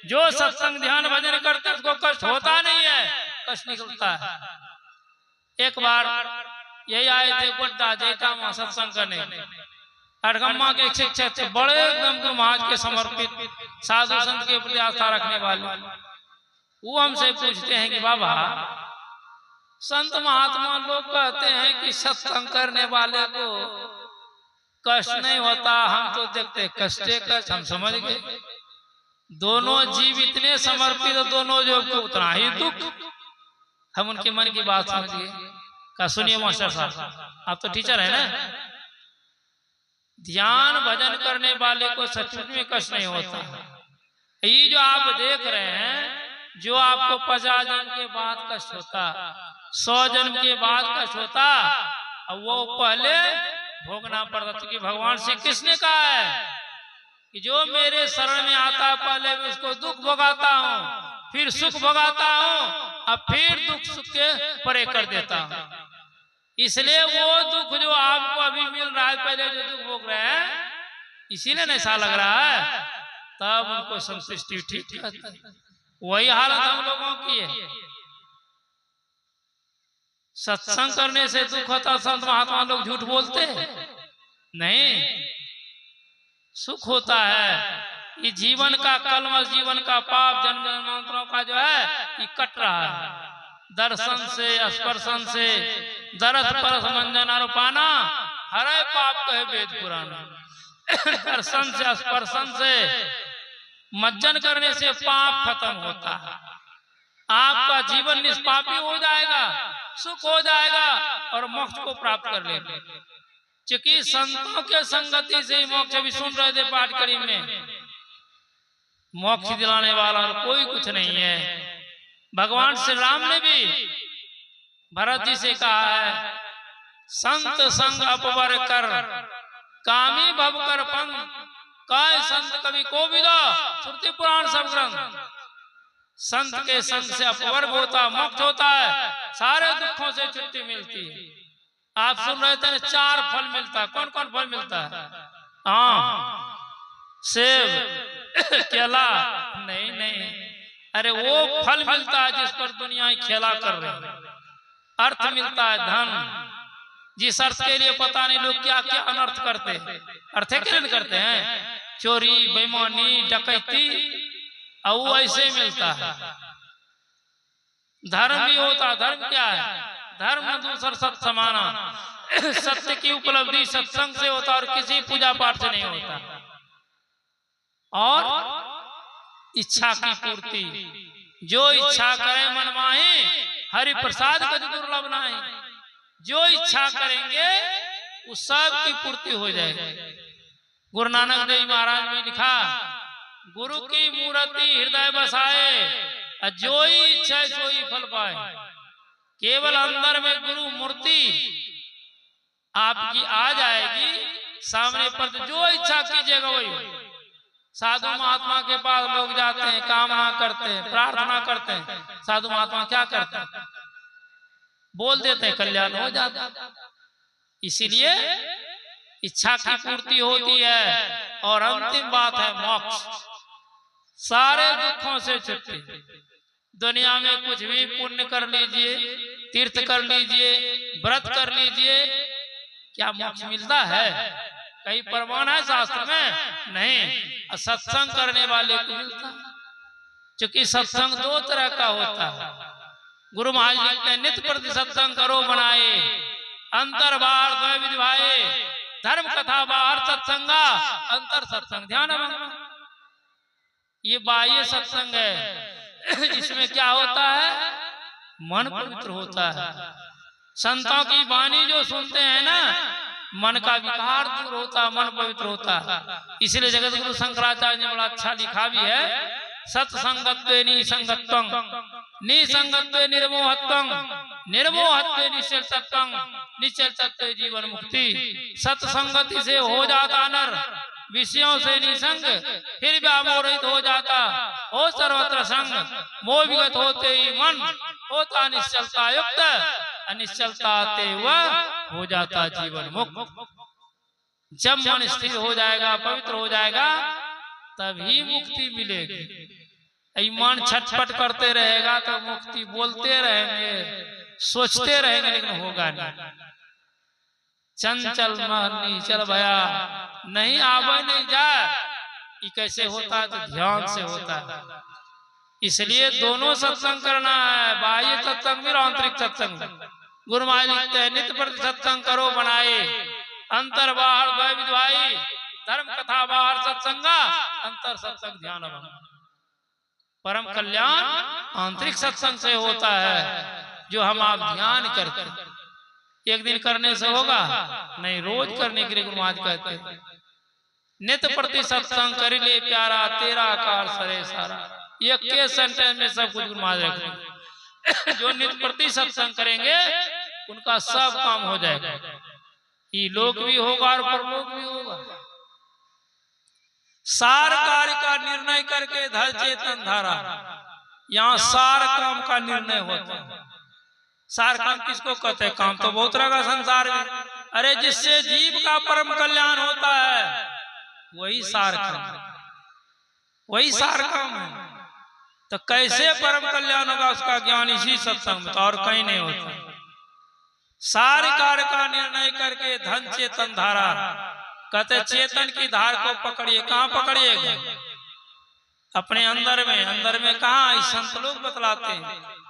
जो सत्संग ध्यान भजन करते उसको कष्ट होता नहीं है, कष्ट निकलता है। एक बार यही आए थे गोड्डा जेठा सत्संग करने, अड़गम्मा के शिक्षक थे, बड़े एकदम गुरु महाराज के समर्पित, साधु संत के प्रति आस्था रखने वाले। वो हमसे पूछते हैं कि बाबा, संत महात्मा लोग कहते हैं कि सत्संग करने वाले को कष्ट नहीं होता, हम तो देखते कष्टे कष्ट, हम समझ गए दोनों जीव इतने समर्पित, दोनों जो को उतना ही दुख। हम उनके मन की बात समझ गए। का सुनिए मास्टर साहब, आप तो टीचर है ना, ध्यान भजन करने वाले को सचमुच में कष्ट नहीं होता। ये जो आप देख रहे हैं, जो आपको 50 जन्म के बाद कष्ट होता, 100 जन्म के बाद कष्ट होता, वो पहले भोगना पड़ता। क्योंकि भगवान श्री कृष्ण ने कहा है कि जो मेरे शरण में आता है, पहले मैं उसको दुख भोगाता हूँ, फिर सुख भोगाता हूँ, अब फिर दुख सुख के परे कर देता हूँ। इसलिए वो दुख जो आपको अभी मिल रहा है, पहले जो दुख भोग रहे हैं, इसीलिए ऐसा लग रहा है, तब उनको संतुष्टि ठीक है। वही हालत हम लोगों की है। सत्संग करने से दुख होता, संत महात्मा लोग झूठ बोलते नहीं, सुख होता है। ये जीवन का कलमश, जीवन का पाप, जन्म जन्मांतरों का जो है ये कट रहा है। दर्शन से, स्पर्शन से, दरस परस मंजन आरोपाना, हरे पाप कहे वेद पुराण। दर्शन से, स्पर्शन से, मज्जन करने से पाप खत्म होता है। आपका जीवन निष्पापी हो जाएगा, सुख हो जाएगा और मोक्ष को प्राप्त कर लेंगे। क्योंकि संतों के संगति से ही मोक्ष, भी सुन रहे थे पाठ करी में, मोक्ष दिलाने वाला कोई कुछ नहीं है। भगवान श्री राम ने भी भरत जी से कहा है, संत संग अपवर कर कामी भव कर पंग, काय संत कवि को विदा, श्रुति पुराण सब ग्रंथ। संत के संग से अपवर्ग होता, मोक्ष होता है, सारे दुखों से छुट्टी मिलती है। आप सुन रहे थे 4 फल मिलता है। कौन कौन फल मिलता है? आम, सेब, केला नहीं, अरे वो फल मिलता है जिस पर दुनिया ही खेला कर रही है। अर्थ मिलता है धन, जिस अर्थ के लिए पता नहीं लोग क्या क्या अनर्थ करते हैं, अर्थ के करते हैं, चोरी, बेईमानी, डकैती, और वो ऐसे मिलता है। धर्म भी होता, धर्म क्या है? धर्म दूसर सत्य समाना, सत्य की उपलब्धि सत्संग से होता और किसी पूजा पाठ से नहीं होता। और इच्छा की पूर्ति, जो इच्छा करे मन माहे, हरि प्रसाद कद दुर्लभ नाहि। जो इच्छा करेंगे उस सब की पूर्ति हो जाएगी। गुरु नानक देव महाराज ने लिखा, गुरु की मूर्ति हृदय बसाए, जो ही इच्छा सोई फल पाए। केवल अंदर में गुरु मूर्ति आपकी आ जाएगी, सामने पर जो इच्छा कीजिएगा वही। साधु महात्मा के पास लोग जाते हैं, कामना करते हैं, प्रार्थना करते हैं। साधु महात्मा क्या करते हैं? बोल देते हैं, कल्याण हो जाता। इसीलिए इच्छा की पूर्ति होती है। और अंतिम बात है मोक्ष, सारे दुखों से छुट्टी। दुनिया में कुछ भी पुण्य कर लीजिए, तीर्थ कर लीजिए, व्रत कर लीजिए, क्या मोक्ष मिलता है? कहीं प्रमाण है शास्त्र में? नहीं। सत्संग करने वाले को मिलता है। क्योंकि सत्संग 2 तरह का होता है। गुरु महाराज लिखते हैं, नित्य प्रति सत्संग करो बनाए, अंतर बाहर द्वय विधिवाए, धर्म कथा बाहर सत्संगा, अंतर सत्संग ध्यान भंगा। ये बाह्य सत्संग है। इसमें क्या होता है? मन पवित्र होता है। संतों की वाणी जो सुनते हैं ना, मन का विकार दूर होता, मन पवित्र होता है। इसलिए जगत गुरु शंकराचार्य ने बड़ा अच्छा लिखा भी है, सत्संगत्वे निसंगत्वं, निसंगत्वे निर्मोहत्वं, निर्मोहत्वे निश्चलत्वं, निश्चलत्वे जीवन मुक्ति। सत्संगति से हो जाता नर विषयों से निसंग, फिर व्यामोहित हो जाता, हो सर्वत्र संग, मोह विगत होते ही मन होता निश्चलता युक्त, अनिश्चलता आते हुआ हो जाता जीवन मुक्त। जब मन स्थिर हो जाएगा, पवित्र हो जाएगा, तभी मुक्ति मिलेगी। ईमान छटपट करते रहेगा तो मुक्ति बोलते रहेंगे, सोचते रहेंगे, लेकिन होगा नहीं। चंचल महनी चल भया, नहीं आवे नहीं जाए, ये कैसे होता है? तो ध्यान से होता है। इसलिए दोनों सत्संग करना है, बाह्य सत्संग और आंतरिक सत्संग। गुरु महाराज लिखते हैं, नित्य प्रति सत्संग करो बनाए, अंतर बाहर द्वय विद्वाई, धर्म कथा बाहर सत्संगा, अंतर सत्संग ध्यान बन। परम कल्याण आंतरिक सत्संग से होता है, जो हम आप ध्यान करते। एक दिन करने से होगा नहीं, रोज करने के लिए गुरु महाराज कहते हैं, नित्य प्रति सत्संग कर ले प्यारा, तेरा आकार सरे सारा। एक के सेंटेंस में सब कुछ गुरु महाराज रखेंगे। जो नित्य प्रति सत्संग करेंगे उनका सब काम हो जाएगा, ये लोक भी होगा और परलोक भी होगा। सार कार्य का निर्णय करके धर चेतन धारा, यहाँ सार काम का निर्णय होता है। सार काम किसको कहते हैं? काम तो बहुत तरह का संसार में, अरे जिससे जीव का परम कल्याण होता है वही सार काम, वही सार काम है। तो कैसे परम कल्याण होगा उसका ज्ञान इसी सत्संग में, तो और कहीं नहीं होता। सारे कार्य का निर्णय करके धन चेतन धारा, कहते चेतन की धार को पकड़िए। कहाँ पकड़िएगा? अपने अंदर में। अंदर में कहाँ? संत लोग बतलाते हैं